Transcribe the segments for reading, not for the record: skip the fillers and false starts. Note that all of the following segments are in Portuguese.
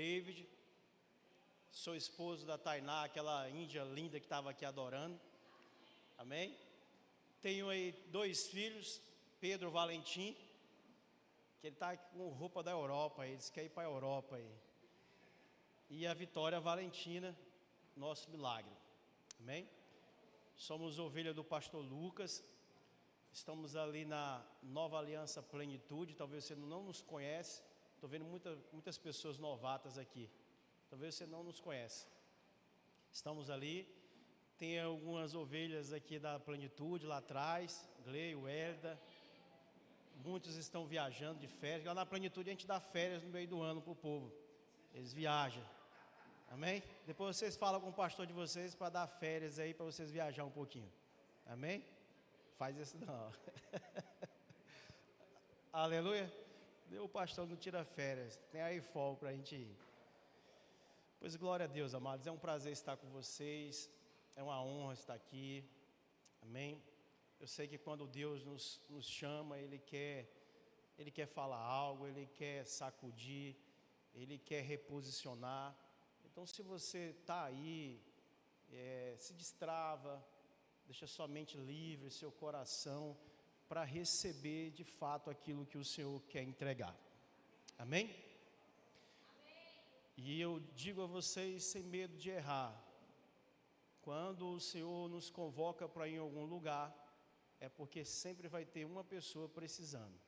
David, sou esposo da Tainá, aquela índia linda que estava aqui adorando. Amém? Tenho aí 2 filhos, Pedro Valentim, que ele está com roupa da Europa, ele disse que quer ir para a Europa aí. E a Vitória Valentina, nosso milagre. Amém? Somos ovelha do pastor Lucas. Estamos ali na Nova Aliança Plenitude. Talvez você não nos conhece. Estou vendo muitas pessoas novatas aqui. Talvez você não nos conhece. Estamos ali. Tem algumas ovelhas aqui da Plenitude lá atrás. Gleio, Hélida. Muitos estão viajando de férias. Lá na Plenitude a gente dá férias no meio do ano para o povo. Eles viajam. Amém? Depois vocês falam com o pastor de vocês para dar férias aí, para vocês viajar um pouquinho. Amém? Faz isso não. Aleluia. O pastor não tira férias. Tem aí folga para a gente ir. Pois glória a Deus, amados. É um prazer estar com vocês. É uma honra estar aqui. Amém? Eu sei que quando Deus nos chama, Ele quer falar algo, Ele quer sacudir, Ele quer reposicionar. Então, se você está aí, se destrava, deixa sua mente livre, seu coração, para receber de fato aquilo que o Senhor quer entregar. Amém? Amém? E eu digo a vocês, sem medo de errar, quando o Senhor nos convoca para ir em algum lugar, é porque sempre vai ter uma pessoa precisando.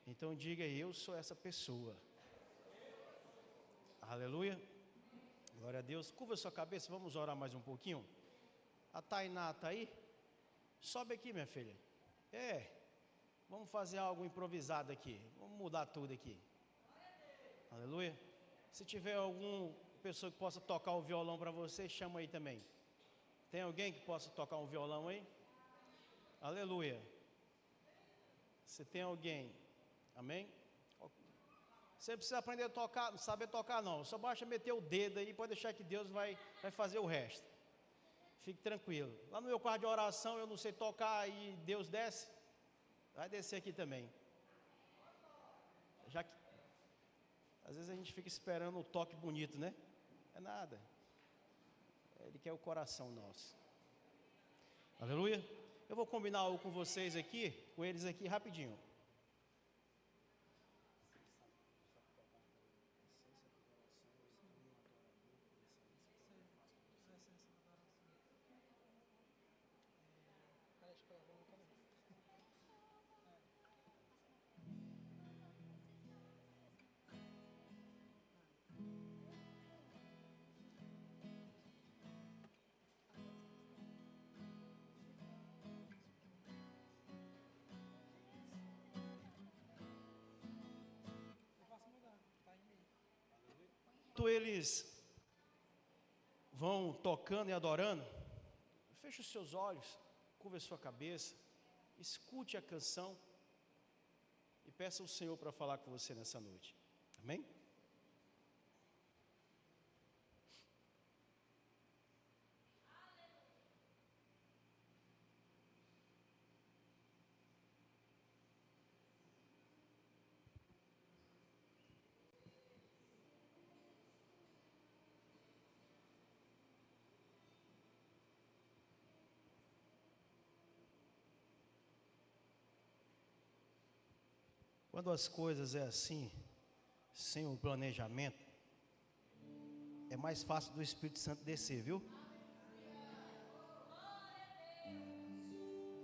Então diga, eu sou essa pessoa. Aleluia. Glória a Deus. Curva sua cabeça, vamos orar mais um pouquinho. A Tainá está aí? Sobe aqui, minha filha. Vamos fazer algo improvisado aqui. Vamos mudar tudo aqui. Aleluia. Se tiver alguma pessoa que possa tocar o violão para você, chama aí também. Tem alguém que possa tocar um violão aí? Aleluia. Se tem alguém, amém? Você precisa aprender a tocar, não saber tocar não. Só basta meter o dedo aí, pode deixar que Deus vai fazer o resto. Fique tranquilo. Lá no meu quarto de oração eu não sei tocar e Deus desce. Vai descer aqui também. Já que às vezes a gente fica esperando o toque bonito, né? É nada. Ele quer o coração nosso. Aleluia. Eu vou combinar algo com vocês aqui, com eles aqui rapidinho. Enquanto eles vão tocando e adorando, feche os seus olhos, curva a sua cabeça, escute a canção e peça ao Senhor para falar com você nessa noite. Amém? Quando as coisas é assim, sem um planejamento, é mais fácil do Espírito Santo descer, viu?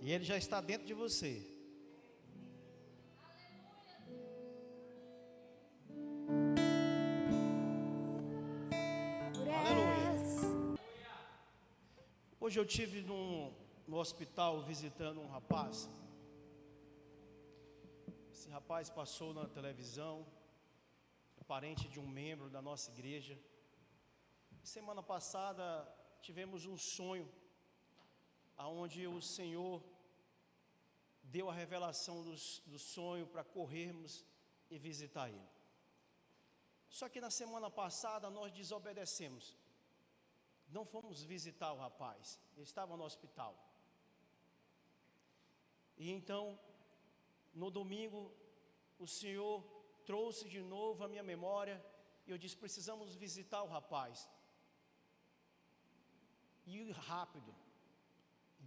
E ele já está dentro de você. Aleluia. Hoje eu estive no hospital visitando um rapaz. Esse rapaz passou na televisão, é parente de um membro da nossa igreja. Semana passada tivemos um sonho, aonde o Senhor deu a revelação do sonho para corrermos e visitar ele. Só que na semana passada nós desobedecemos, não fomos visitar o rapaz, ele estava no hospital. E então, no domingo, o Senhor trouxe de novo a minha memória, e eu disse, precisamos visitar o rapaz. E rápido,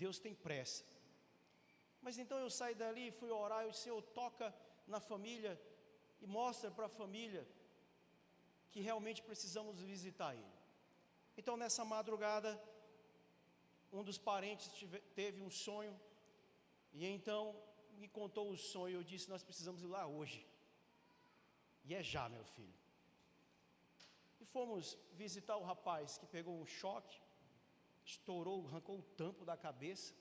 Deus tem pressa. Mas então eu saí dali e fui orar, eu disse, Senhor, toca na família e mostra para a família que realmente precisamos visitar ele. Então nessa madrugada, um dos parentes teve um sonho, e então me contou o sonho, eu disse, nós precisamos ir lá hoje. E é já, meu filho. E fomos visitar o rapaz que pegou um choque, estourou, arrancou o tampo da cabeça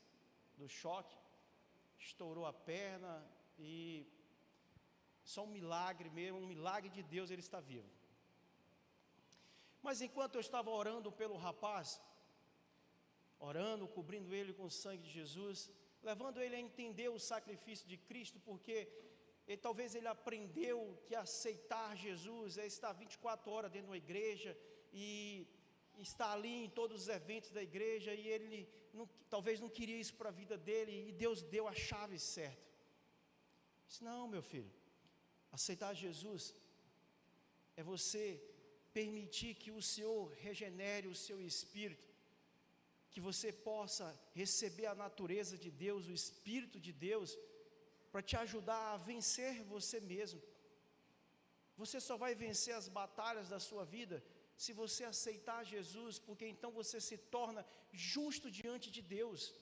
do choque, estourou a perna, e só um milagre mesmo, um milagre de Deus, ele está vivo. Mas enquanto eu estava orando pelo rapaz, orando, cobrindo ele com o sangue de Jesus, levando ele a entender o sacrifício de Cristo, porque talvez ele aprendeu que aceitar Jesus é estar 24 horas dentro de uma igreja, e estar ali em todos os eventos da igreja, e ele talvez não queria isso para a vida dele, e Deus deu a chave certa. Disse, não, meu filho, aceitar Jesus é você permitir que o Senhor regenere o seu espírito, que você possa receber a natureza de Deus, o Espírito de Deus, para te ajudar a vencer você mesmo. Você só vai vencer as batalhas da sua vida se você aceitar Jesus, porque então você se torna justo diante de Deus,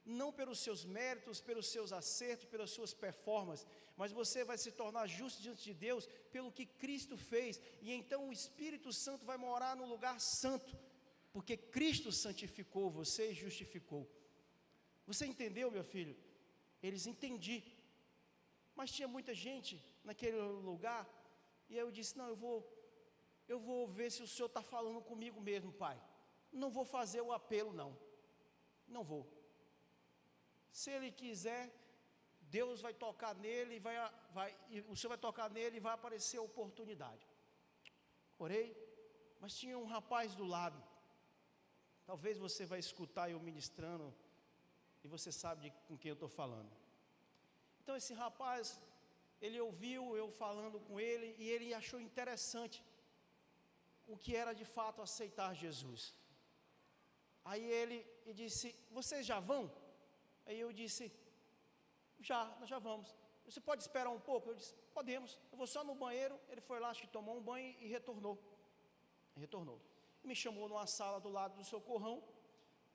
não pelos seus méritos, pelos seus acertos, pelas suas performances, mas você vai se tornar justo diante de Deus pelo que Cristo fez, e então o Espírito Santo vai morar no lugar santo, porque Cristo santificou você e justificou. Você entendeu, meu filho? Eles entendiam, mas tinha muita gente naquele lugar, e eu disse, não, eu vou ver se o Senhor está falando comigo mesmo, pai. Não vou fazer o apelo, não vou. Se ele quiser, Deus vai tocar nele, o Senhor vai tocar nele e vai aparecer a oportunidade. Orei, mas tinha um rapaz do lado. Talvez você vai escutar eu ministrando, e você sabe com quem eu estou falando. Então esse rapaz, ele ouviu eu falando com ele, e ele achou interessante o que era de fato aceitar Jesus. Aí ele disse, vocês já vão? Aí eu disse, nós já vamos. Você pode esperar um pouco? Eu disse, podemos, eu vou só no banheiro. Ele foi lá, acho que tomou um banho e retornou. Me chamou numa sala do lado do socorrão,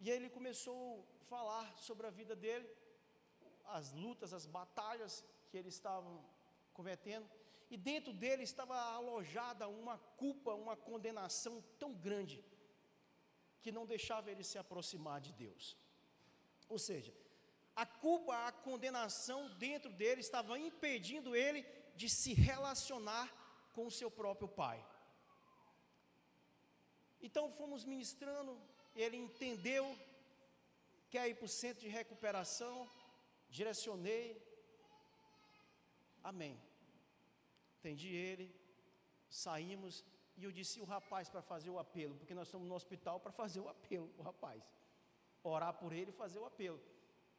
e aí ele começou a falar sobre a vida dele, as lutas, as batalhas que eles estavam cometendo, e dentro dele estava alojada uma culpa, uma condenação tão grande, que não deixava ele se aproximar de Deus. Ou seja, a culpa, a condenação dentro dele estava impedindo ele de se relacionar com o seu próprio pai. Então fomos ministrando, ele entendeu, quer ir para o centro de recuperação, direcionei, amém. Entendi ele, saímos, e eu disse o rapaz para fazer o apelo, porque nós estamos no hospital para fazer o apelo, o rapaz, orar por ele e fazer o apelo,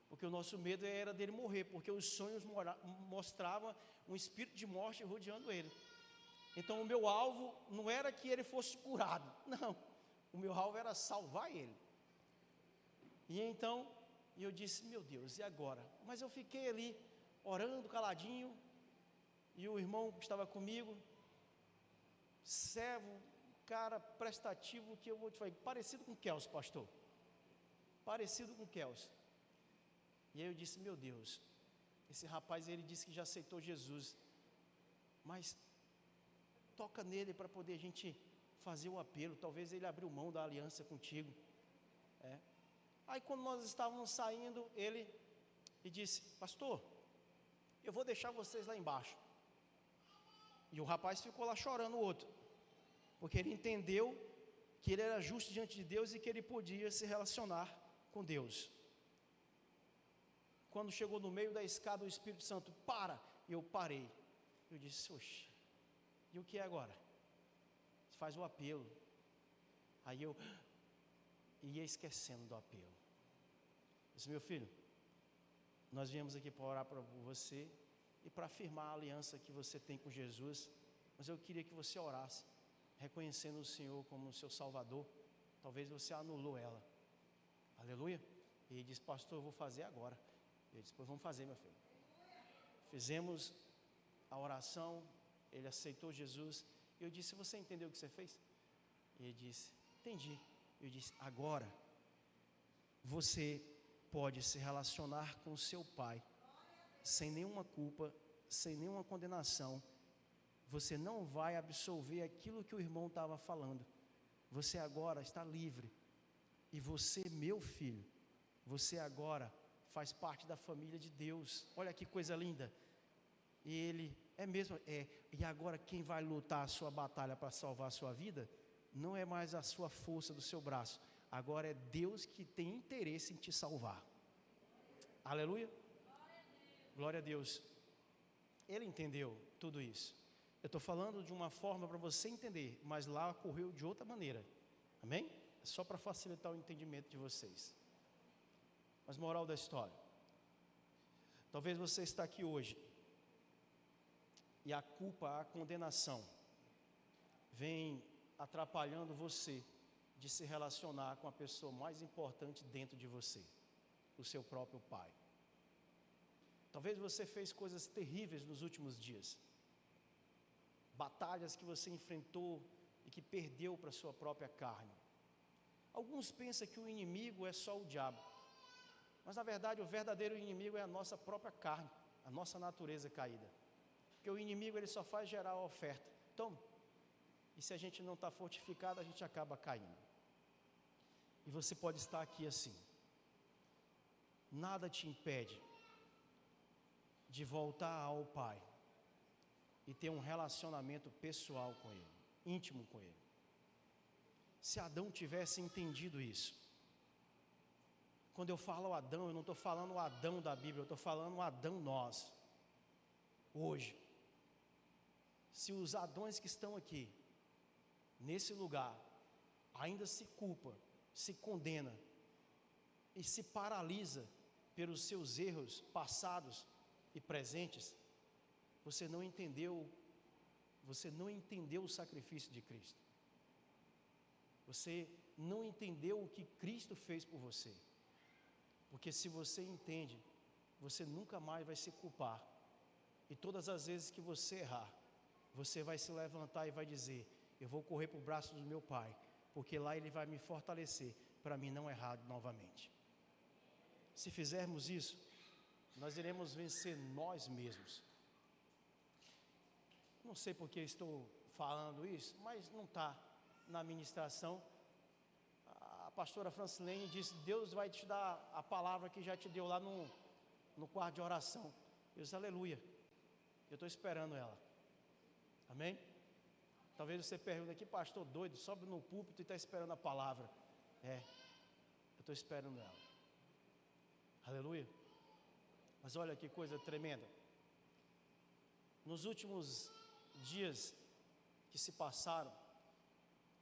porque o nosso medo era dele morrer, porque os sonhos mostravam um espírito de morte rodeando ele. Então o meu alvo não era que ele fosse curado, não, o meu alvo era salvar ele. E então eu disse, meu Deus, e agora? Mas eu fiquei ali, orando caladinho, e o irmão que estava comigo, servo, cara prestativo, que eu vou te falar, parecido com Kels, pastor, parecido com Kels. E aí eu disse, meu Deus, esse rapaz, ele disse que já aceitou Jesus, mas toca nele para poder a gente fazer o apelo, talvez ele abriu mão da aliança contigo. Aí quando nós estávamos saindo, ele disse, pastor, eu vou deixar vocês lá embaixo. E o rapaz ficou lá chorando, o outro, porque ele entendeu que ele era justo diante de Deus e que ele podia se relacionar com Deus. Quando chegou no meio da escada, o Espírito Santo, para, e eu parei. Eu disse, oxe, e o que é agora? Faz o apelo. Aí eu ia esquecendo do apelo. Eu disse, meu filho, nós viemos aqui para orar para você, e para afirmar a aliança que você tem com Jesus. Mas eu queria que você orasse, reconhecendo o Senhor como o seu Salvador. Talvez você anulou ela. Aleluia. E ele disse: pastor, eu vou fazer agora. Ele disse: pois vamos fazer, meu filho. Fizemos a oração, ele aceitou Jesus. E eu disse: você entendeu o que você fez? E ele disse: entendi. Eu disse: agora você pode se relacionar com o seu pai sem nenhuma culpa, sem nenhuma condenação. Você não vai absolver aquilo que o irmão estava falando. Você agora está livre. E você, meu filho, você agora faz parte da família de Deus. Olha que coisa linda. E ele é mesmo, e agora quem vai lutar a sua batalha para salvar a sua vida não é mais a sua força do seu braço. Agora é Deus que tem interesse em te salvar. Aleluia. Glória a Deus. Ele entendeu tudo isso. Eu estou falando de uma forma para você entender, mas lá ocorreu de outra maneira. Amém? É só para facilitar o entendimento de vocês. Mas moral da história: talvez você está aqui hoje e a culpa, a condenação vem atrapalhando você de se relacionar com a pessoa mais importante dentro de você, o seu próprio pai. Talvez você fez coisas terríveis nos últimos dias, batalhas que você enfrentou e que perdeu para a sua própria carne. Alguns pensam que o inimigo é só o diabo, mas na verdade o verdadeiro inimigo é a nossa própria carne, a nossa natureza caída. Porque o inimigo ele só faz gerar a oferta. Toma. E se a gente não está fortificado, a gente acaba caindo. E você pode estar aqui assim. Nada te impede de voltar ao Pai e ter um relacionamento pessoal com Ele, íntimo com Ele. Se Adão tivesse entendido isso. Quando eu falo Adão, eu não estou falando o Adão da Bíblia, eu estou falando o Adão nós. Hoje. Se os Adões que estão aqui, nesse lugar, ainda se culpa, se condena e se paralisa pelos seus erros passados e presentes, você não entendeu o sacrifício de Cristo. Você não entendeu o que Cristo fez por você. Porque se você entende, você nunca mais vai se culpar. E todas as vezes que você errar, você vai se levantar e vai dizer: eu vou correr para o braço do meu Pai, porque lá Ele vai me fortalecer para mim não errar novamente. Se fizermos isso, nós iremos vencer nós mesmos. Não sei porque estou falando isso, mas não está na ministração. A pastora Francilene disse: Deus vai te dar a palavra que já te deu lá no quarto de oração. Eu disse: aleluia, eu estou esperando ela. Amém? Talvez você pergunte aqui: pastor doido, sobe no púlpito e está esperando a palavra. Eu estou esperando ela. Aleluia. Mas olha que coisa tremenda. Nos últimos dias que se passaram,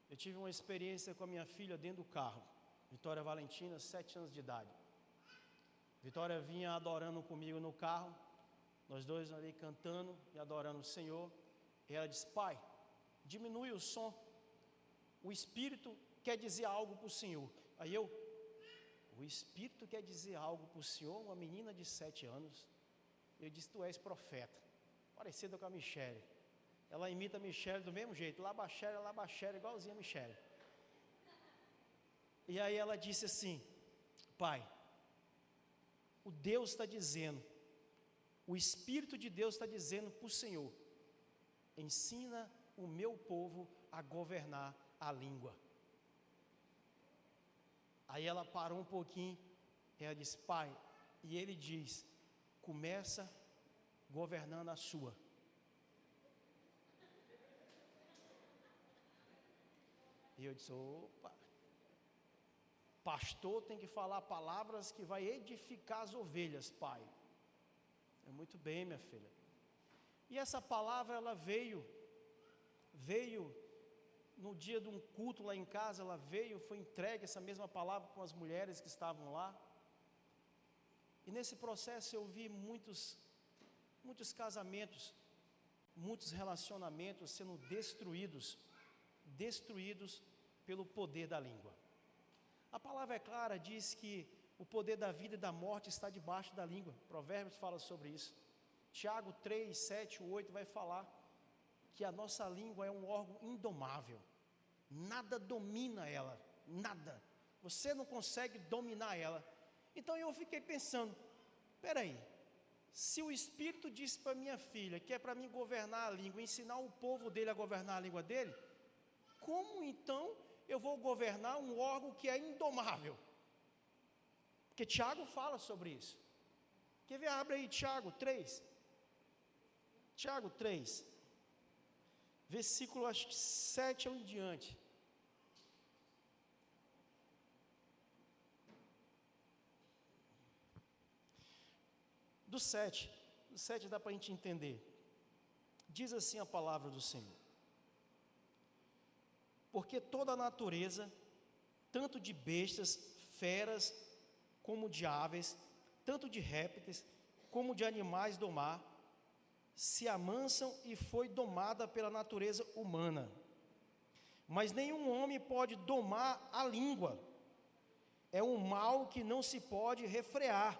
eu tive uma experiência com a minha filha dentro do carro, Vitória Valentina, 7 anos de idade. Vitória vinha adorando comigo no carro, nós dois ali cantando e adorando o Senhor. E ela disse: pai, diminui o som, o Espírito quer dizer algo para o Senhor. Aí o Espírito quer dizer algo para o Senhor, uma menina de 7 anos. Eu disse: tu és profeta, parecida com a Michele. Ela imita a Michele do mesmo jeito, labaxera, igualzinha a Michele. E aí ela disse assim: pai, o Deus está dizendo, o Espírito de Deus está dizendo para o Senhor: ensina o meu povo a governar a língua. Aí ela parou um pouquinho, e ela disse: pai, e ele diz: começa governando a sua. E eu disse: opa, pastor tem que falar palavras que vai edificar as ovelhas, pai. É muito bem, minha filha. E essa palavra, ela veio no dia de um culto lá em casa, ela veio, foi entregue essa mesma palavra com as mulheres que estavam lá. E nesse processo eu vi muitos muitos casamentos, muitos relacionamentos sendo destruídos pelo poder da língua. A palavra é clara, diz que o poder da vida e da morte está debaixo da língua. Provérbios fala sobre isso. Tiago 3, 7, 8 vai falar que a nossa língua é um órgão indomável. Nada domina ela, nada. Você não consegue dominar ela. Então eu fiquei pensando, peraí, se o Espírito disse para minha filha que é para mim governar a língua, ensinar o povo dele a governar a língua dele, como então eu vou governar um órgão que é indomável? Porque Tiago fala sobre isso. Quer ver? Abre aí Tiago 3. Tiago 3, versículo acho que 7 ou em diante. Do 7 dá para a gente entender. Diz assim a palavra do Senhor: porque toda a natureza, tanto de bestas, feras, como de aves, tanto de répteis, como de animais do mar, se amansam e foi domada pela natureza humana. Mas nenhum homem pode domar a língua. É um mal que não se pode refrear.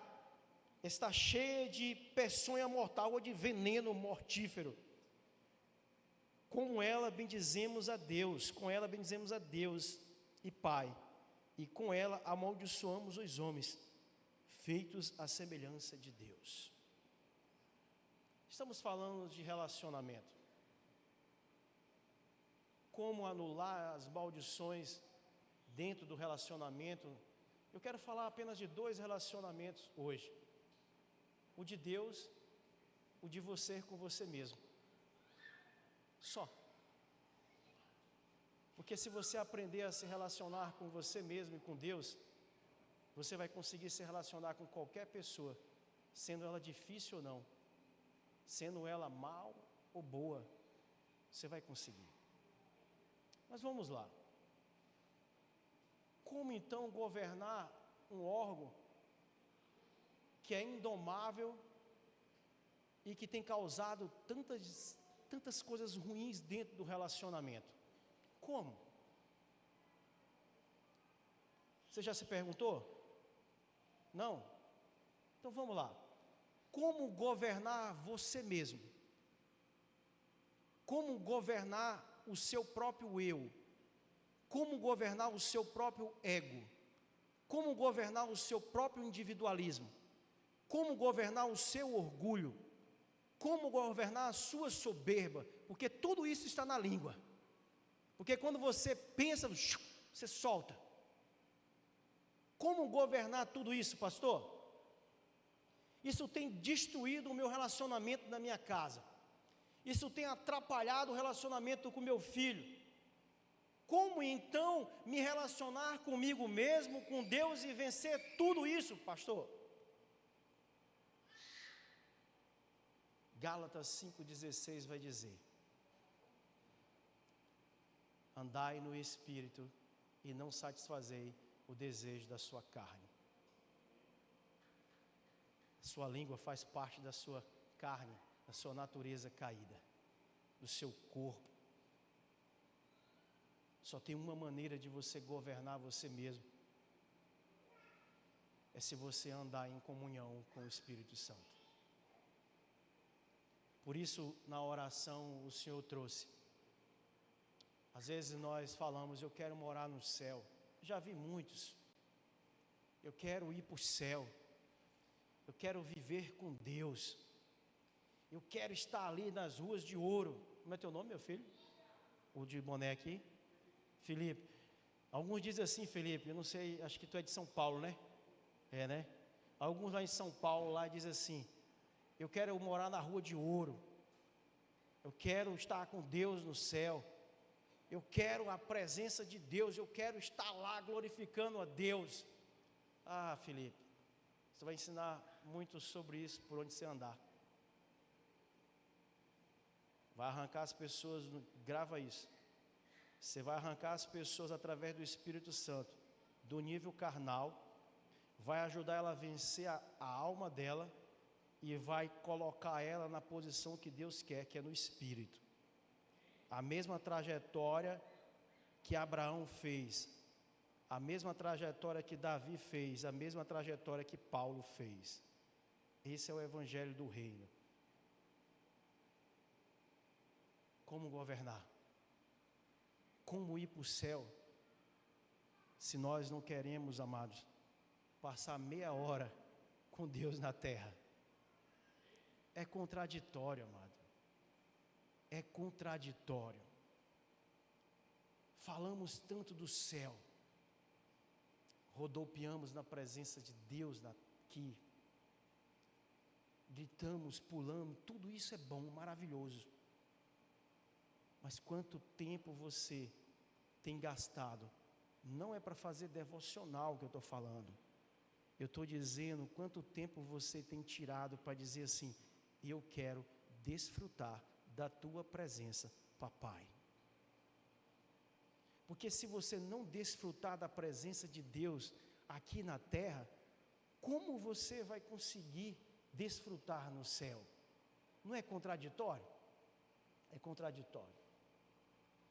Está cheia de peçonha mortal ou de veneno mortífero. Com ela bendizemos a Deus, e Pai, e com ela amaldiçoamos os homens, feitos à semelhança de Deus. Estamos falando de relacionamento. Como anular as maldições dentro do relacionamento? Eu quero falar apenas de 2 relacionamentos hoje: o de Deus, o de você com você mesmo. Só. Porque se você aprender a se relacionar com você mesmo e com Deus, você vai conseguir se relacionar com qualquer pessoa, sendo ela difícil ou não, sendo ela mal ou boa, você vai conseguir. Mas vamos lá. Como então governar um órgão que é indomável e que tem causado tantas coisas ruins dentro do relacionamento? Como? Você já se perguntou? Não? Então vamos lá. Como governar você mesmo? Como governar o seu próprio eu? Como governar o seu próprio ego? Como governar o seu próprio individualismo? Como governar o seu orgulho? Como governar a sua soberba? Porque tudo isso está na língua. Porque quando você pensa, você solta. Como governar tudo isso, pastor? Isso tem destruído o meu relacionamento na minha casa. Isso tem atrapalhado o relacionamento com meu filho. Como então me relacionar comigo mesmo, com Deus e vencer tudo isso, pastor? Gálatas 5,16 vai dizer: andai no Espírito e não satisfazei o desejo da sua carne. A sua língua faz parte da sua carne, da sua natureza caída, do seu corpo. Só tem uma maneira de você governar você mesmo: é se você andar em comunhão com o Espírito Santo. Por isso, na oração, o Senhor trouxe. Às vezes nós falamos: eu quero morar no céu. Já vi muitos. Eu quero ir para o céu. Eu quero viver com Deus. Eu quero estar ali nas ruas de ouro. Como é teu nome, meu filho? O de boné aqui? Felipe. Alguns dizem assim: Felipe, eu não sei, acho que tu é de São Paulo, né? É, né? Alguns lá em São Paulo lá dizem assim: eu quero morar na rua de ouro. Eu quero estar com Deus no céu. Eu quero a presença de Deus. Eu quero estar lá glorificando a Deus. Ah, Felipe, você vai ensinar muito sobre isso por onde você andar. Vai arrancar as pessoas, grava isso. Você vai arrancar as pessoas através do Espírito Santo do nível carnal, vai ajudar ela a vencer a alma dela e vai colocar ela na posição que Deus quer, que é no Espírito. A mesma trajetória que Abraão fez, a mesma trajetória que Davi fez, a mesma trajetória que Paulo fez. Esse é o Evangelho do Reino. Como governar? Como ir para o céu? Se nós não queremos, amados, passar meia hora com Deus na terra. É contraditório, amado. É contraditório. Falamos tanto do céu, rodopiamos na presença de Deus aqui, gritamos, pulamos, tudo isso é bom, maravilhoso. Mas quanto tempo você tem gastado? Não é para fazer devocional que eu estou falando. Eu estou dizendo quanto tempo você tem tirado para dizer assim: eu quero desfrutar da tua presença, papai. Porque se você não desfrutar da presença de Deus aqui na terra, como você vai conseguir desfrutar no céu? Não é contraditório? É contraditório.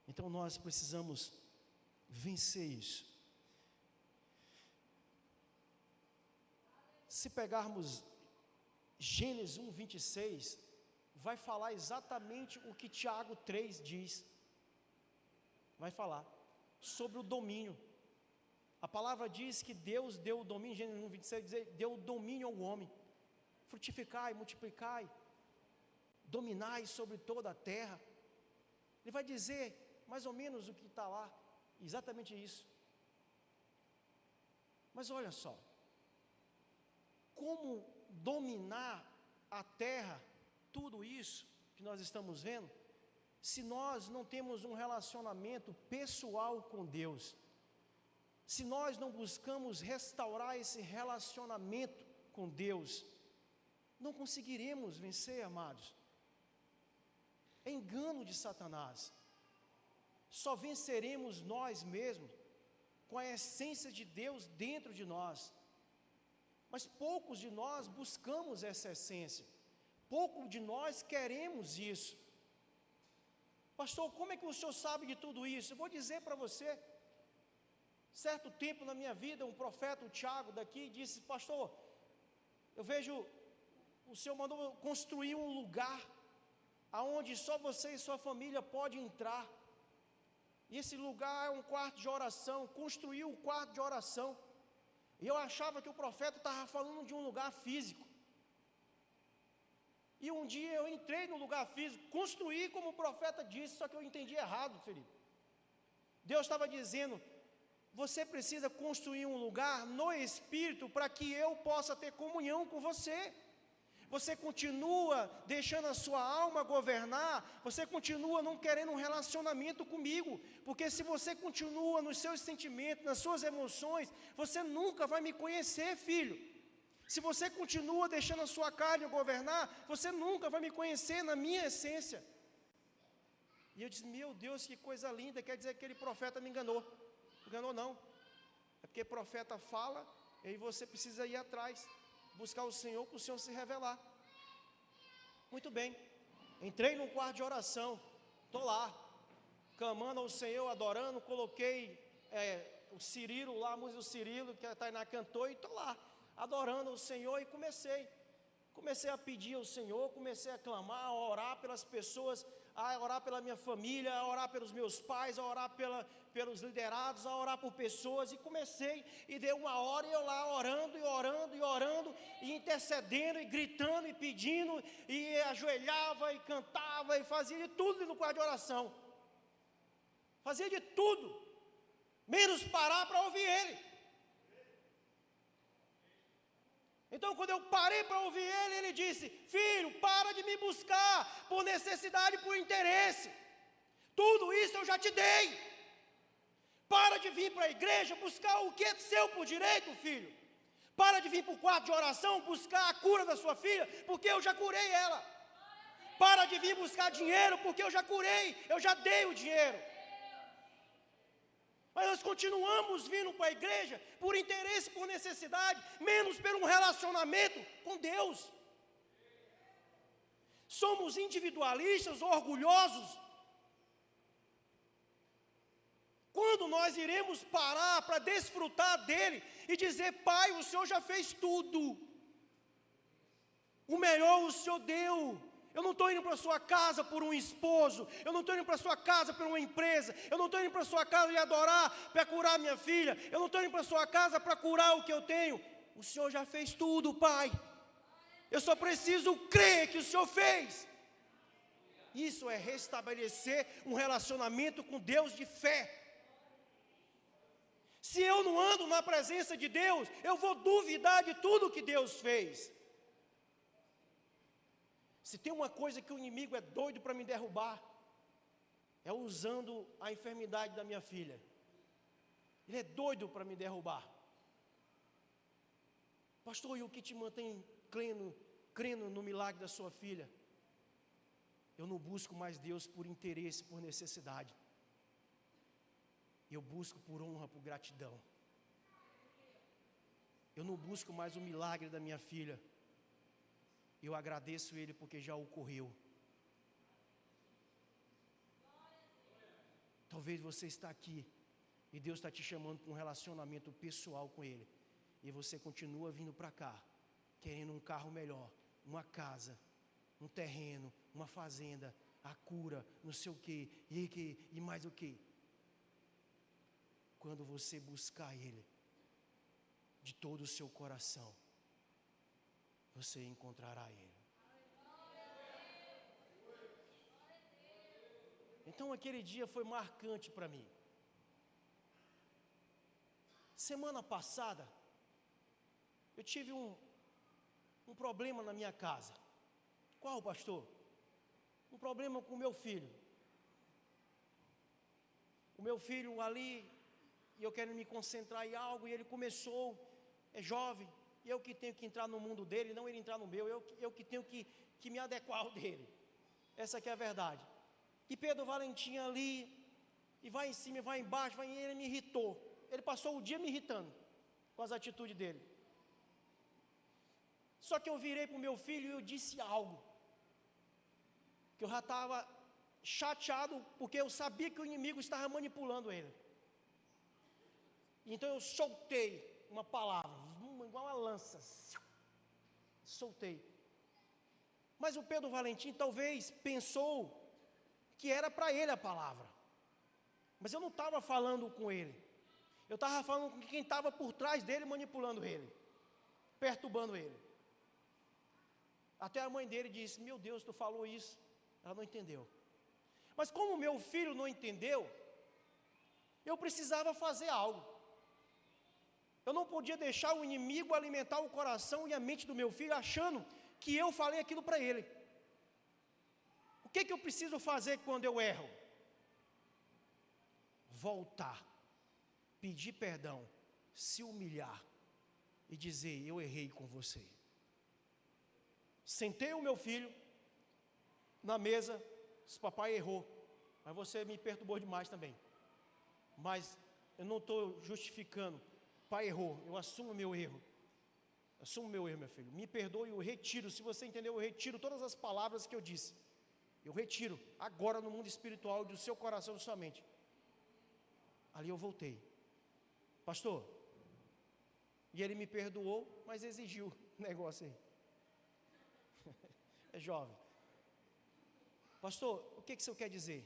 Então nós precisamos vencer isso. Se pegarmos Gênesis 1:26, vai falar exatamente o que Tiago 3 diz. Vai falar sobre o domínio. A palavra diz que Deus deu o domínio, Gênesis 1:26 deu o domínio ao homem. Frutificai, multiplicai, dominai sobre toda a terra. Ele vai dizer mais ou menos o que está lá, exatamente isso. Mas olha só, como dominar a terra, tudo isso que nós estamos vendo, se nós não temos um relacionamento pessoal com Deus, se nós não buscamos restaurar esse relacionamento com Deus, não conseguiremos vencer, amados. É engano de Satanás. Só venceremos nós mesmos com a essência de Deus dentro de nós. Mas poucos de nós buscamos essa essência. Poucos de nós queremos isso. Pastor, como é que o senhor sabe de tudo isso? Eu vou dizer para você. Certo tempo na minha vida, um profeta, o Tiago daqui, disse: pastor, eu vejo, o senhor mandou construir um lugar aonde só você e sua família podem entrar. E esse lugar é um quarto de oração. Construiu o quarto de oração. E eu achava que o profeta estava falando de um lugar físico. E um dia eu entrei no lugar físico, construí como o profeta disse, só que eu entendi errado, Felipe. Deus estava dizendo: você precisa construir um lugar no Espírito para que eu possa ter comunhão com você. Você continua deixando a sua alma governar, você continua não querendo um relacionamento comigo, porque se você continua nos seus sentimentos, nas suas emoções, você nunca vai me conhecer, filho. Se você continua deixando a sua carne governar, você nunca vai me conhecer na minha essência. E eu disse: meu Deus, que coisa linda, quer dizer que aquele profeta me enganou. Enganou não, é porque profeta fala, e aí você precisa ir atrás, buscar o Senhor, para o Senhor se revelar. Muito bem, entrei num quarto de oração, estou lá, clamando ao Senhor, adorando, coloquei o Cirilo lá, a música do Cirilo, que a Tainá cantou, e estou lá, adorando ao Senhor, e comecei a pedir ao Senhor, comecei a clamar, a orar pelas pessoas, a orar pela minha família, a orar pelos meus pais, a orar pelos liderados, a orar por pessoas, e comecei, e dei uma hora, e eu lá orando, e intercedendo, e gritando, e pedindo, e ajoelhava, e cantava, e fazia de tudo no quarto de oração, fazia de tudo, menos parar para ouvir Ele. Então, quando eu parei para ouvir ele disse: filho, para de me buscar por necessidade e por interesse. Tudo isso eu já te dei. Para de vir para a igreja buscar o que é seu por direito, filho. Para de vir para o quarto de oração buscar a cura da sua filha, porque eu já curei ela. Para de vir buscar dinheiro, porque eu já curei, eu já dei o dinheiro. Mas nós continuamos vindo para a igreja por interesse, por necessidade, menos por um relacionamento com Deus. Somos individualistas, orgulhosos. Quando nós iremos parar para desfrutar dele e dizer: Pai, o Senhor já fez tudo, o melhor o Senhor deu. Eu não estou indo para a sua casa por um esposo, eu não estou indo para a sua casa por uma empresa, eu não estou indo para a sua casa lhe adorar para curar minha filha, eu não estou indo para a sua casa para curar o que eu tenho. O Senhor já fez tudo, Pai. Eu só preciso crer que o Senhor fez. Isso é restabelecer um relacionamento com Deus de fé. Se eu não ando na presença de Deus, eu vou duvidar de tudo que Deus fez. Se tem uma coisa que o inimigo é doido para me derrubar, é usando a enfermidade da minha filha. Ele é doido para me derrubar. Pastor, e o que te mantém crendo no milagre da sua filha? Eu não busco mais Deus por interesse, por necessidade. Eu busco por honra, por gratidão. Eu não busco mais o milagre da minha filha. Eu agradeço Ele porque já ocorreu. Talvez você está aqui e Deus está te chamando para um relacionamento pessoal com Ele. E você continua vindo para cá, querendo um carro melhor, uma casa, um terreno, uma fazenda, a cura, não sei o quê, e mais o quê. Quando você buscar Ele de todo o seu coração, você encontrará Ele. Então aquele dia foi marcante para mim. Semana passada, eu tive um problema na minha casa. Qual, pastor? Um problema com o meu filho. O meu filho ali, e eu quero me concentrar em algo, e ele começou, é jovem, e eu que tenho que entrar no mundo dele, não ele entrar no meu, eu que tenho que me adequar ao dele. Essa aqui é a verdade. E Pedro Valentim ali, e vai em cima, e vai embaixo, e ele me irritou. Ele passou o dia me irritando com as atitudes dele. Só que eu virei para o meu filho e eu disse algo, que eu já estava chateado, porque eu sabia que o inimigo estava manipulando ele. Então eu soltei uma palavra, igual uma lança, soltei. Mas o Pedro Valentim talvez pensou que era para ele a palavra, mas eu não estava falando com ele, eu estava falando com quem estava por trás dele, manipulando ele, perturbando ele. Até a mãe dele disse: meu Deus, tu falou isso. Ela não entendeu. Mas como meu filho não entendeu, eu precisava fazer algo. Eu não podia deixar o inimigo alimentar o coração e a mente do meu filho, achando que eu falei aquilo para ele. O que eu preciso fazer quando eu erro? Voltar, pedir perdão, se humilhar e dizer: eu errei com você. Sentei o meu filho na mesa, disse: papai errou, mas você me perturbou demais também. Mas eu não estou justificando. Pai errou, eu assumo o meu erro. Assumo o meu erro, meu filho. Me perdoe, eu retiro. Se você entendeu, eu retiro todas as palavras que eu disse. Eu retiro agora no mundo espiritual do seu coração e da sua mente. Ali eu voltei. Pastor, e ele me perdoou, mas exigiu o negócio aí. É jovem. Pastor, o que o senhor quer dizer?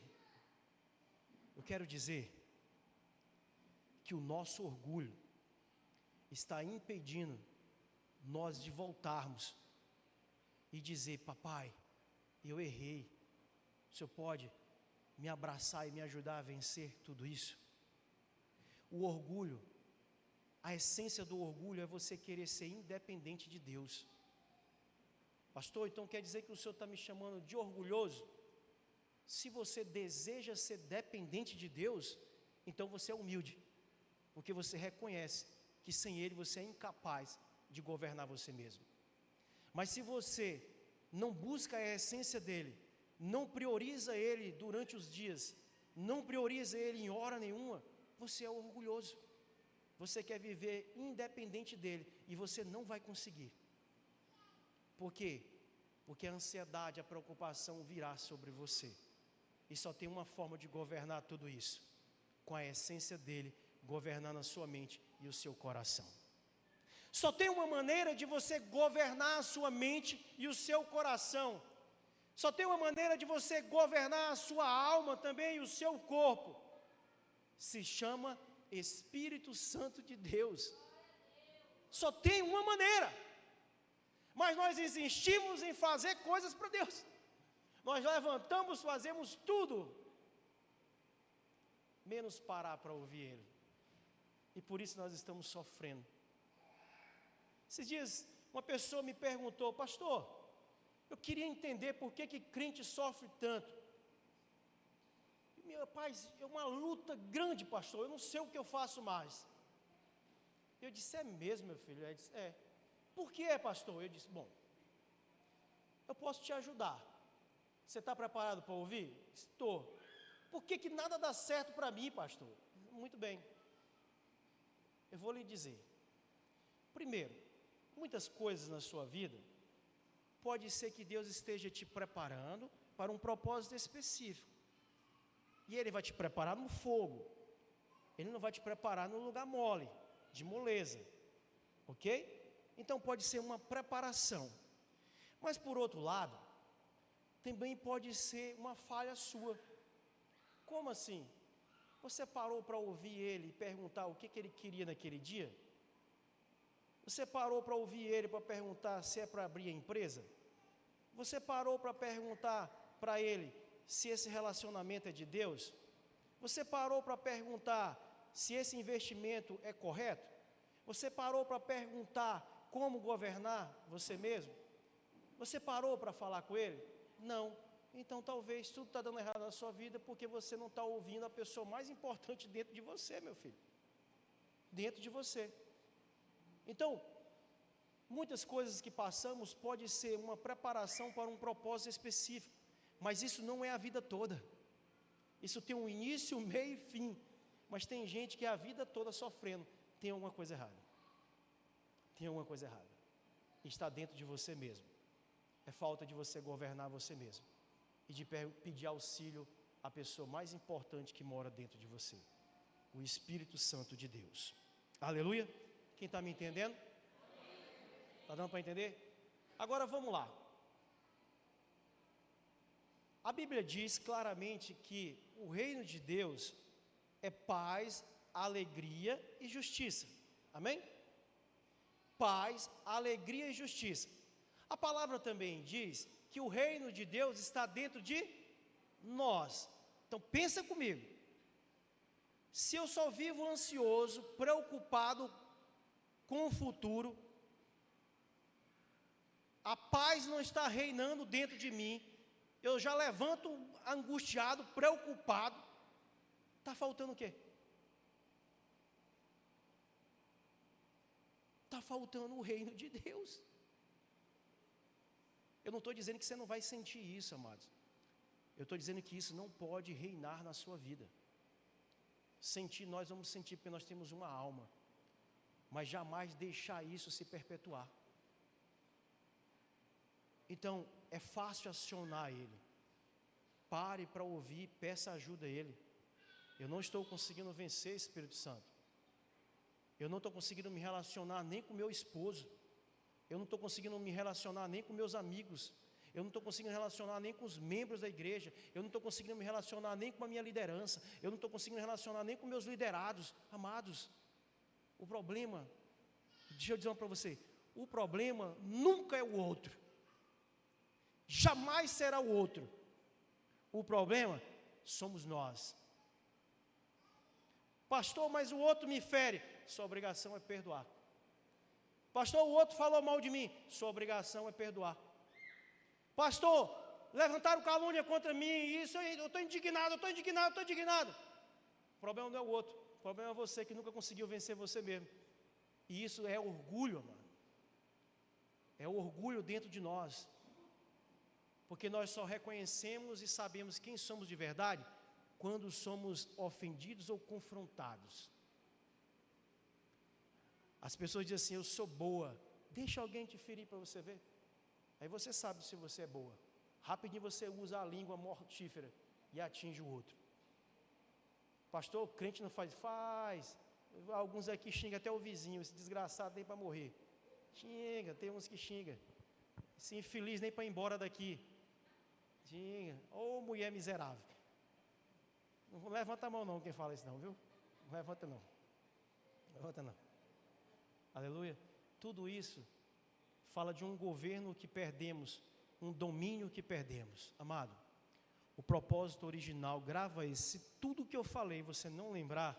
Eu quero dizer que o nosso orgulho está impedindo nós de voltarmos e dizer: papai, eu errei, o senhor pode me abraçar e me ajudar a vencer tudo isso? O orgulho, a essência do orgulho é você querer ser independente de Deus. Pastor, então quer dizer que o senhor está me chamando de orgulhoso? Se você deseja ser dependente de Deus, então você é humilde, porque você reconhece que sem Ele você é incapaz de governar você mesmo. Mas se você não busca a essência dEle, não prioriza Ele durante os dias, não prioriza Ele em hora nenhuma, você é orgulhoso. Você quer viver independente dEle e você não vai conseguir. Por quê? porque a ansiedade, a preocupação virá sobre você. E só tem uma forma de governar tudo isso, com a essência dele governando a sua mente e o seu coração. Só tem uma maneira de você governar a sua mente e o seu coração. Só tem uma maneira de você governar a sua alma também e o seu corpo. Se chama Espírito Santo de Deus. Só tem uma maneira. Mas nós insistimos em fazer coisas para Deus. Nós levantamos, fazemos tudo, menos parar para ouvir Ele. E por isso nós estamos sofrendo. Esses dias, uma pessoa me perguntou: pastor, eu queria entender por que crente sofre tanto. Meu rapaz, é uma luta grande, pastor, eu não sei o que eu faço mais. Eu disse: é mesmo, meu filho? Ele disse: é. Por que, pastor? Eu disse: bom, eu posso te ajudar. Você está preparado para ouvir? Estou. Por que nada dá certo para mim, pastor? Muito bem. Eu vou lhe dizer. Primeiro, muitas coisas na sua vida, pode ser que Deus esteja te preparando para um propósito específico. E Ele vai te preparar no fogo. Ele não vai te preparar no lugar mole, de moleza. Ok? Então pode ser uma preparação. Mas por outro lado, também pode ser uma falha sua. Como assim? Você parou para ouvir Ele e perguntar o que Ele queria naquele dia? Você parou para ouvir Ele para perguntar se é para abrir a empresa? Você parou para perguntar para Ele se esse relacionamento é de Deus? Você parou para perguntar se esse investimento é correto? Você parou para perguntar como governar você mesmo? Você parou para falar com Ele? Não. Então talvez tudo está dando errado na sua vida porque você não está ouvindo a pessoa mais importante dentro de você, meu filho. Dentro de você. Então, muitas coisas que passamos pode ser uma preparação para um propósito específico, mas isso não é a vida toda. Isso tem um início, meio e fim. Mas tem gente que é a vida toda sofrendo. Tem alguma coisa errada. Tem alguma coisa errada. Está dentro de você mesmo. É falta de você governar você mesmo. E de pedir auxílio à pessoa mais importante que mora dentro de você. O Espírito Santo de Deus. Aleluia. Quem está me entendendo? Está dando para entender? Agora vamos lá. A Bíblia diz claramente que o reino de Deus é paz, alegria e justiça. Amém? Paz, alegria e justiça. A palavra também diz que o reino de Deus está dentro de nós. Então pensa comigo. Se eu só vivo ansioso, preocupado com o futuro, a paz não está reinando dentro de mim, eu já levanto angustiado, preocupado, está faltando o quê? Está faltando o reino de Deus. Eu não estou dizendo que você não vai sentir isso, amados. Eu estou dizendo que isso não pode reinar na sua vida. Sentir, nós vamos sentir porque nós temos uma alma, mas jamais deixar isso se perpetuar. Então, é fácil acionar Ele. Pare para ouvir, peça ajuda a Ele. Eu não estou conseguindo vencer, Espírito Santo. Eu não estou conseguindo me relacionar nem com meu esposo. Eu não estou conseguindo me relacionar nem com meus amigos. Eu não estou conseguindo me relacionar nem com os membros da igreja. Eu não estou conseguindo me relacionar nem com a minha liderança. Eu não estou conseguindo me relacionar nem com meus liderados. Amados, o problema, deixa eu dizer uma para você, o problema nunca é o outro. Jamais será o outro. O problema somos nós. Pastor, mas o outro me fere. Sua obrigação é perdoar. Pastor, o outro falou mal de mim. Sua obrigação é perdoar. Pastor, levantaram calúnia contra mim. Isso aí, eu estou indignado. O problema não é o outro. O problema é você que nunca conseguiu vencer você mesmo. E isso é orgulho, mano. É orgulho dentro de nós. Porque nós só reconhecemos e sabemos quem somos de verdade quando somos ofendidos ou confrontados. As pessoas dizem assim: eu sou boa. Deixa alguém te ferir para você ver. Aí você sabe se você é boa. Rapidinho você usa a língua mortífera e atinge o outro. Pastor, o crente não faz? Faz. Alguns aqui xingam até o vizinho, esse desgraçado nem para morrer. Xinga, tem uns que xingam. Esse infeliz nem para ir embora daqui. Xinga. Ô mulher miserável. Não levanta a mão não quem fala isso não, viu? Não levanta não. Não levanta não. Aleluia. Tudo isso fala de um governo que perdemos, um domínio que perdemos. Amado, o propósito original, grava isso. Se tudo que eu falei você não lembrar,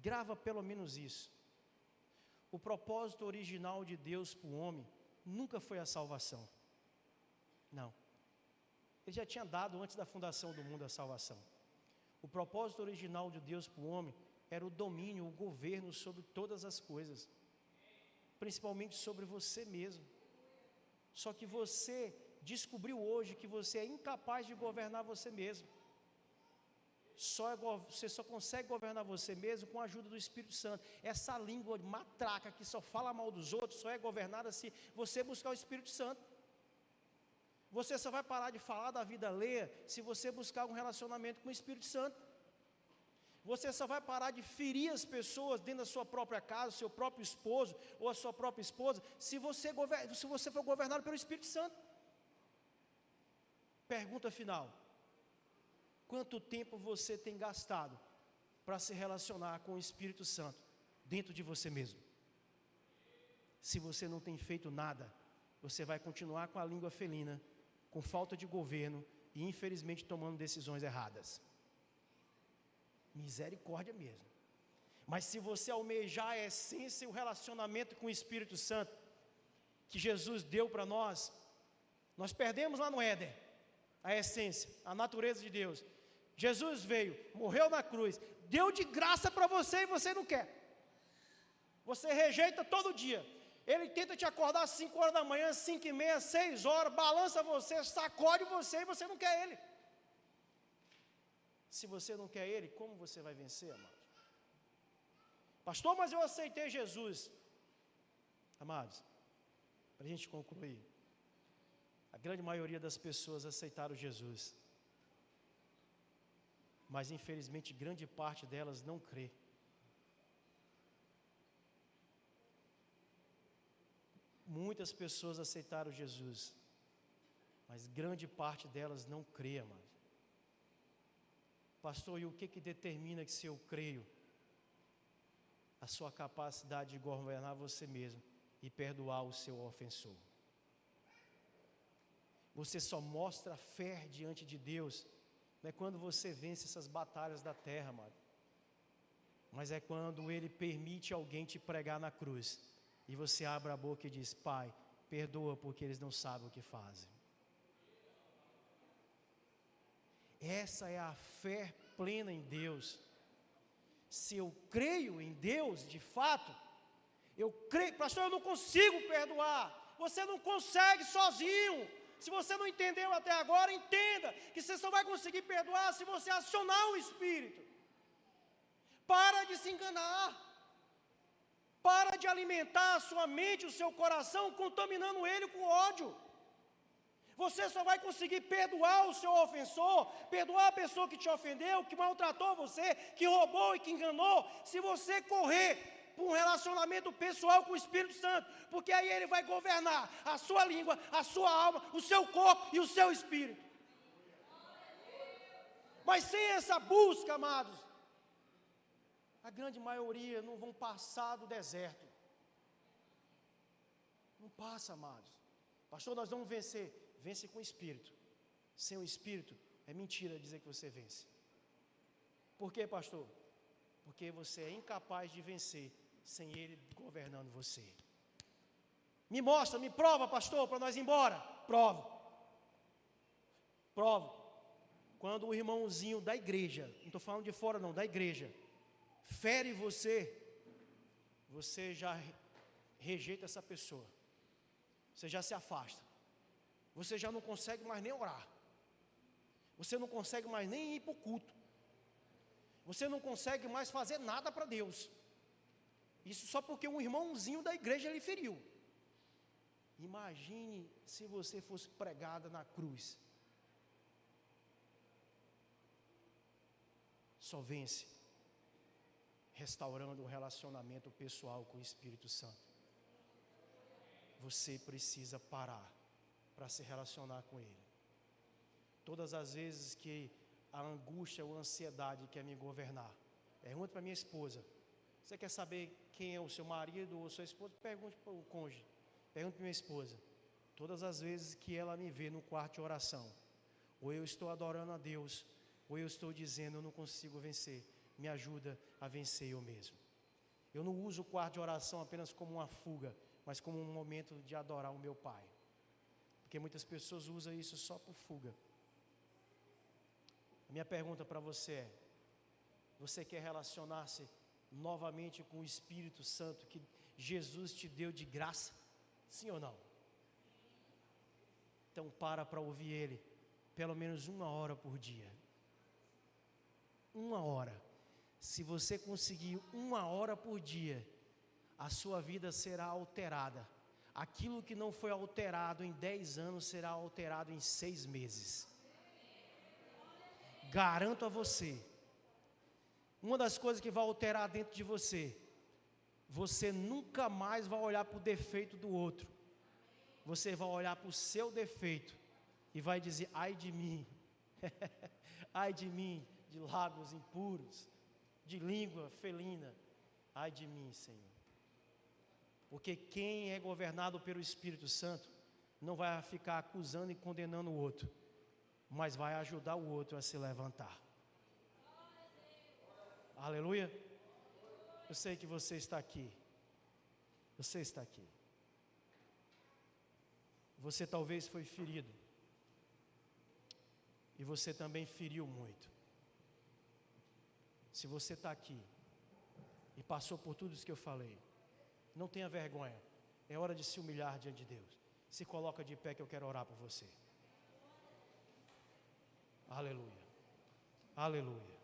grava pelo menos isso. O propósito original de Deus para o homem nunca foi a salvação. Não. Ele já tinha dado antes da fundação do mundo a salvação. O propósito original de Deus para o homem era o domínio, o governo sobre todas as coisas, principalmente sobre você mesmo. Só que você descobriu hoje que você é incapaz de governar você mesmo. Você só consegue governar você mesmo com a ajuda do Espírito Santo. Essa língua matraca que só fala mal dos outros só é governada se você buscar o Espírito Santo. Você só vai parar de falar da vida alheia se você buscar um relacionamento com o Espírito Santo. Você só vai parar de ferir as pessoas dentro da sua própria casa, seu próprio esposo ou a sua própria esposa, se você for governado pelo Espírito Santo. Pergunta final: quanto tempo você tem gastado para se relacionar com o Espírito Santo dentro de você mesmo? Se você não tem feito nada, você vai continuar com a língua felina, com falta de governo e infelizmente tomando decisões erradas. Misericórdia mesmo. Mas se você almejar a essência e o relacionamento com o Espírito Santo que Jesus deu para nós perdemos lá no Éden a essência, a natureza de Deus. Jesus veio, morreu na cruz, deu de graça para você e você não quer. Você rejeita todo dia. Ele tenta te acordar às 5 horas da manhã, 5h30, 6 horas, balança você, sacode você e você não quer Ele. Se você não quer Ele, como você vai vencer, amados? Pastor, mas eu aceitei Jesus. Amados, para a gente concluir, a grande maioria das pessoas aceitaram Jesus, mas infelizmente grande parte delas não crê. Muitas pessoas aceitaram Jesus, mas grande parte delas não crê, amados. Pastor, e o que determina que se eu creio? A sua capacidade de governar você mesmo e perdoar o seu ofensor. Você só mostra fé diante de Deus, não é quando você vence essas batalhas da terra, amado, mas é quando Ele permite alguém te pregar na cruz, e você abre a boca e diz: Pai, perdoa porque eles não sabem o que fazem. Essa é a fé plena em Deus. Se eu creio em Deus, de fato, eu creio. Pastor, eu não consigo perdoar. Você não consegue sozinho. Se você não entendeu até agora, entenda que você só vai conseguir perdoar se você acionar o Espírito. Para de se enganar. Para de alimentar a sua mente, o seu coração, contaminando ele com ódio. Você só vai conseguir perdoar o seu ofensor, perdoar a pessoa que te ofendeu, que maltratou você, que roubou e que enganou, se você correr por um relacionamento pessoal com o Espírito Santo, porque aí ele vai governar a sua língua, a sua alma, o seu corpo e o seu espírito. Mas sem essa busca, amados, a grande maioria não vão passar do deserto. Não passa, amados. Pastor, nós vamos vencer. Vence com o Espírito. Sem o Espírito, é mentira dizer que você vence. Por quê, pastor? Porque você é incapaz de vencer sem Ele governando você. Me mostra, me prova, pastor, para nós ir embora. Provo. Quando o irmãozinho da igreja, não estou falando de fora não, da igreja, fere você, você já rejeita essa pessoa. Você já se afasta. Você já não consegue mais nem orar. Você não consegue mais nem ir para o culto. Você não consegue mais fazer nada para Deus. Isso só porque um irmãozinho da igreja lhe feriu. Imagine se você fosse pregada na cruz. Só vence restaurando o relacionamento pessoal com o Espírito Santo. Você precisa parar para se relacionar com Ele. Todas as vezes que a angústia ou a ansiedade quer me governar, pergunte para minha esposa: você quer saber quem é o seu marido ou sua esposa? Pergunte para o cônjuge. Pergunte para minha esposa. Todas as vezes que ela me vê no quarto de oração, ou eu estou adorando a Deus, ou eu estou dizendo: eu não consigo vencer, me ajuda a vencer eu mesmo. Eu não uso o quarto de oração apenas como uma fuga, mas como um momento de adorar o meu Pai. Porque muitas pessoas usam isso só por fuga. A minha pergunta para você é: você quer relacionar-se novamente com o Espírito Santo que Jesus te deu de graça? Sim ou não? Então para ouvir Ele pelo menos 1 hora por dia. 1 hora. Se você conseguir 1 hora por dia, a sua vida será alterada. Aquilo que não foi alterado em 10 anos será alterado em 6 meses. Garanto a você. Uma das coisas que vai alterar dentro de você, você nunca mais vai olhar para o defeito do outro. Você vai olhar para o seu defeito e vai dizer: ai de mim, ai de mim, de lábios impuros, de língua felina, ai de mim, Senhor. Porque quem é governado pelo Espírito Santo não vai ficar acusando e condenando o outro, mas vai ajudar o outro a se levantar. Aleluia. Eu sei que você está aqui. Você está aqui. Você talvez foi ferido. E você também feriu muito. Se você está aqui e passou por tudo isso que eu falei, não tenha vergonha. É hora de se humilhar diante de Deus. Se coloca de pé que eu quero orar por você. Aleluia. Aleluia.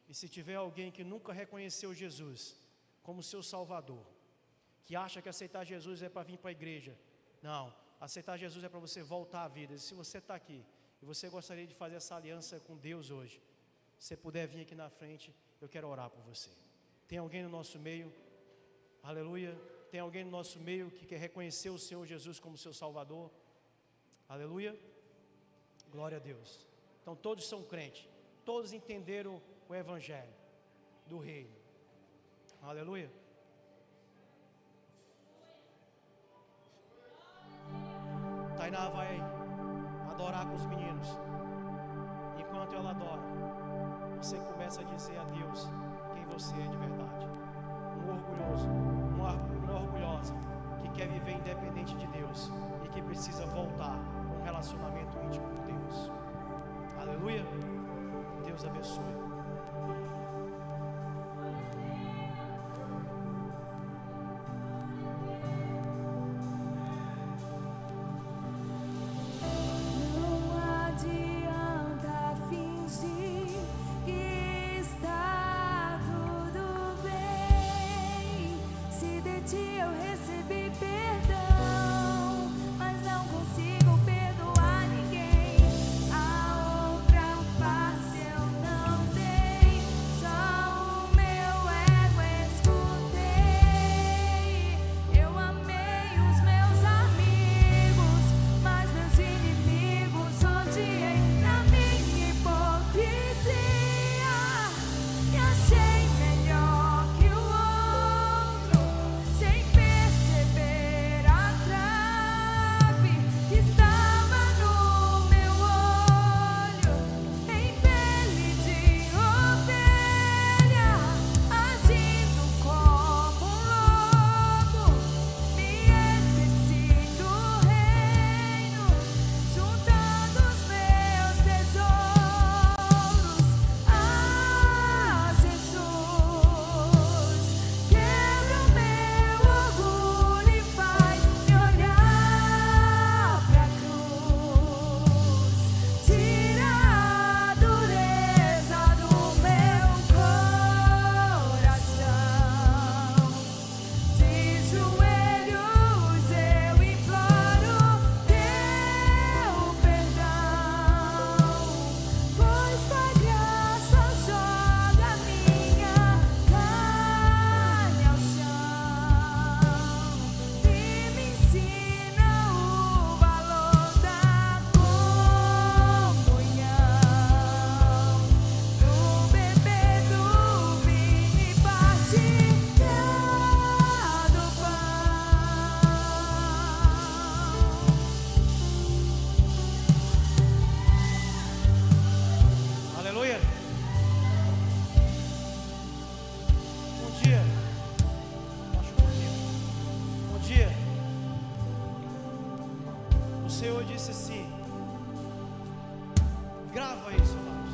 E se tiver alguém que nunca reconheceu Jesus como seu Salvador, que acha que aceitar Jesus é para vir para a igreja, não, aceitar Jesus é para você voltar à vida. E se você está aqui e você gostaria de fazer essa aliança com Deus hoje, se você puder vir aqui na frente, eu quero orar por você. Tem alguém no nosso meio? Aleluia. Tem alguém no nosso meio que quer reconhecer o Senhor Jesus como seu Salvador? Aleluia. Glória a Deus. Então todos são crentes, todos entenderam o Evangelho do Reino. Aleluia. Tainá vai adorar com os meninos. Enquanto ela adora, você começa a dizer a Deus quem você é de verdade. Um orgulhoso, uma orgulhosa que quer viver independente de Deus e que precisa voltar com um relacionamento íntimo com Deus. Aleluia. Deus abençoe. A outra face eu não tenho. disse assim, grava isso, amados.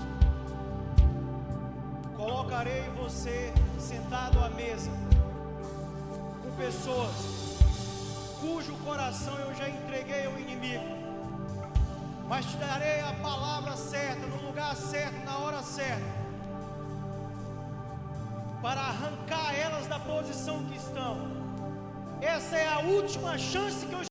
Colocarei você sentado à mesa com pessoas cujo coração eu já entreguei ao inimigo, mas te darei a palavra certa, no lugar certo, na hora certa, para arrancar elas da posição que estão. Essa é a última chance que eu